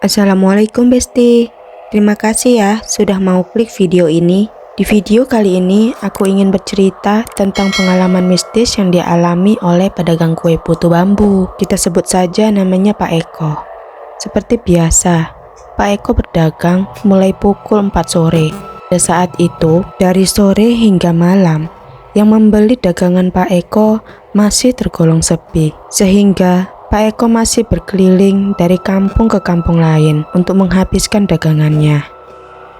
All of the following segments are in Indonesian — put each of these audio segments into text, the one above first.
Assalamualaikum Besti. Terima kasih ya sudah mau klik video ini. Di video kali ini aku ingin bercerita tentang pengalaman mistis yang dialami oleh pedagang kue putu bambu. Kita sebut saja namanya Pak Eko. Seperti biasa, Pak Eko berdagang mulai pukul 4 sore. Pada saat itu, dari sore hingga malam, yang membeli dagangan Pak Eko masih tergolong sepi. Sehingga Pak Eko masih berkeliling dari kampung ke kampung lain untuk menghabiskan dagangannya.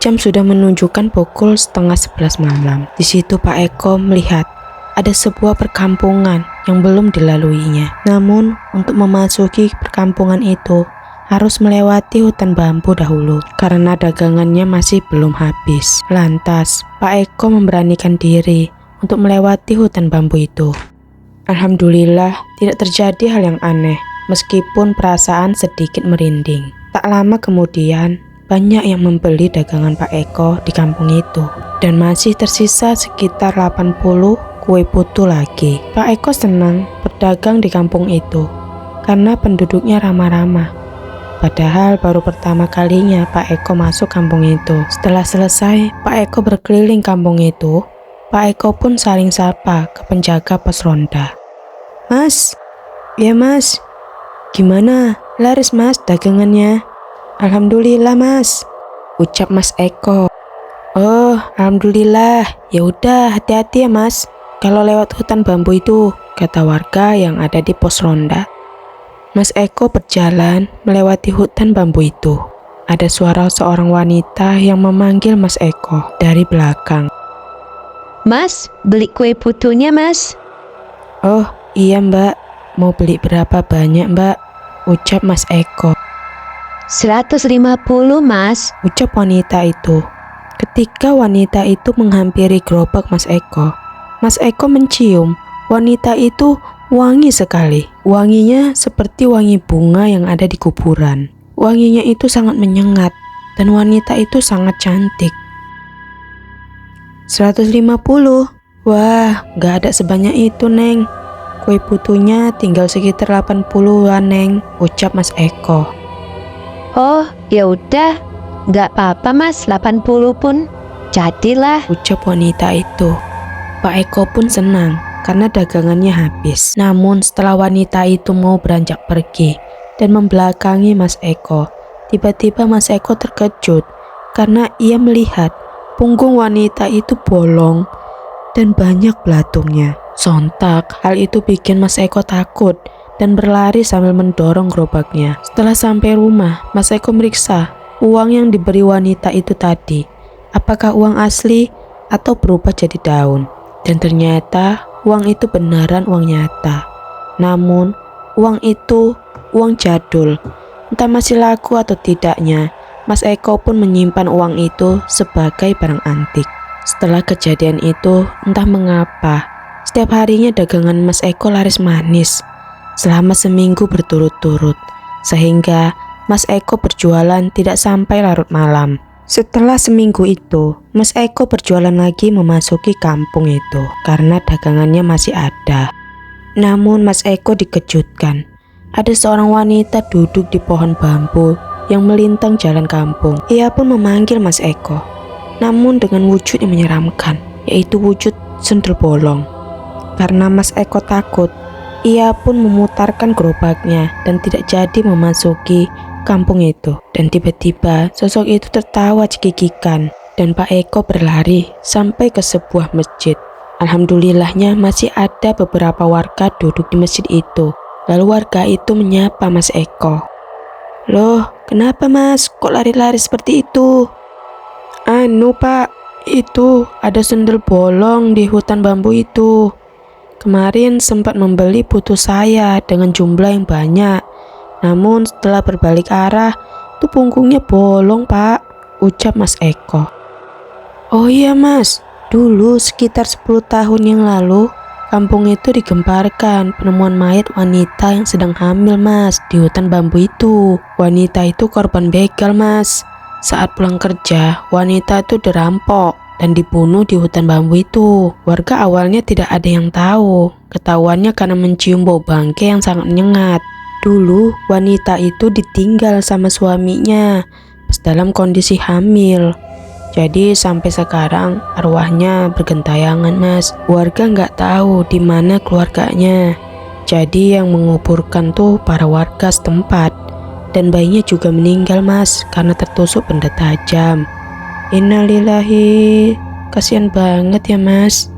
Jam sudah menunjukkan pukul 10:30 malam. Di situ Pak Eko melihat ada sebuah perkampungan yang belum dilaluinya. Namun, untuk memasuki perkampungan itu harus melewati hutan bambu dahulu karena dagangannya masih belum habis. Lantas, Pak Eko memberanikan diri untuk melewati hutan bambu itu. Alhamdulillah, tidak terjadi hal yang aneh, meskipun perasaan sedikit merinding. Tak lama kemudian, banyak yang membeli dagangan Pak Eko di kampung itu, dan masih tersisa sekitar 80 kue putu lagi. Pak Eko senang berdagang di kampung itu, karena penduduknya ramah-ramah. Padahal baru pertama kalinya Pak Eko masuk kampung itu. Setelah selesai, Pak Eko berkeliling kampung itu. Pak Eko pun saling sapa ke penjaga pos ronda. "Mas, ya mas, gimana? Laris mas dagangannya?" "Alhamdulillah mas," ucap Mas Eko. "Oh, alhamdulillah. Ya udah, hati-hati ya mas kalau lewat hutan bambu itu," kata warga yang ada di pos ronda. Mas Eko berjalan melewati hutan bambu itu. Ada suara seorang wanita yang memanggil Mas Eko dari belakang. "Mas, beli kue putunya mas." "Oh iya mbak, mau beli berapa banyak mbak?" ucap Mas Eko. 150 mas. Ucap wanita itu. Ketika wanita itu menghampiri gerobak Mas Eko mencium wanita itu wangi sekali. Wanginya seperti wangi bunga yang ada di kuburan. Wanginya itu sangat menyengat dan wanita itu sangat cantik. 150? Wah, gak ada sebanyak itu neng. Kue putunya tinggal sekitar 80-an neng, ucap Mas Eko. "Oh, ya udah, nggak apa-apa mas, 80 pun jadilah," ucap wanita itu. Pak Eko pun senang karena dagangannya habis. Namun setelah wanita itu mau beranjak pergi dan membelakangi Mas Eko, tiba-tiba Mas Eko terkejut karena ia melihat punggung wanita itu bolong dan banyak belatungnya. Sontak, hal itu bikin Mas Eko takut dan berlari sambil mendorong gerobaknya. Setelah sampai rumah, Mas Eko meriksa uang yang diberi wanita itu tadi. Apakah uang asli atau berubah jadi daun? Dan ternyata uang itu beneran uang nyata. Namun, uang itu uang jadul. Entah masih laku atau tidaknya, Mas Eko pun menyimpan uang itu sebagai barang antik. Setelah kejadian itu, entah mengapa, setiap harinya dagangan Mas Eko laris manis selama seminggu berturut-turut, sehingga Mas Eko berjualan tidak sampai larut malam. Setelah seminggu itu, Mas Eko berjualan lagi memasuki kampung itu karena dagangannya masih ada. Namun Mas Eko dikejutkan. Ada seorang wanita duduk di pohon bambu yang melintang jalan kampung. Ia pun memanggil Mas Eko, namun dengan wujud yang menyeramkan, yaitu wujud sundel bolong. Karena Mas Eko takut, ia pun memutarkan gerobaknya dan tidak jadi memasuki kampung itu. Dan tiba-tiba sosok itu tertawa cekikikan dan Pak Eko berlari sampai ke sebuah masjid. Alhamdulillahnya masih ada beberapa warga duduk di masjid itu. Lalu warga itu menyapa Mas Eko. "Loh, kenapa mas? Kok lari-lari seperti itu?" "Anu pak, itu ada sundel bolong di hutan bambu itu. Kemarin sempat membeli putu saya dengan jumlah yang banyak. Namun setelah berbalik arah, tuh punggungnya bolong pak," ucap Mas Eko. "Oh iya mas, dulu sekitar 10 tahun yang lalu, kampung itu digemparkan penemuan mayat wanita yang sedang hamil mas di hutan bambu itu. Wanita itu korban begal mas. Saat pulang kerja, wanita itu dirampok dan dibunuh di hutan bambu itu. Warga awalnya tidak ada yang tahu. Ketahuannya karena mencium bau bangkai yang sangat menyengat. Dulu wanita itu ditinggal sama suaminya pas dalam kondisi hamil. Jadi sampai sekarang arwahnya bergentayangan mas. Warga nggak tahu di mana keluarganya. Jadi yang menguburkan tuh para warga setempat. Dan bayinya juga meninggal mas karena tertusuk benda tajam. Innalillahi, kasihan banget ya mas.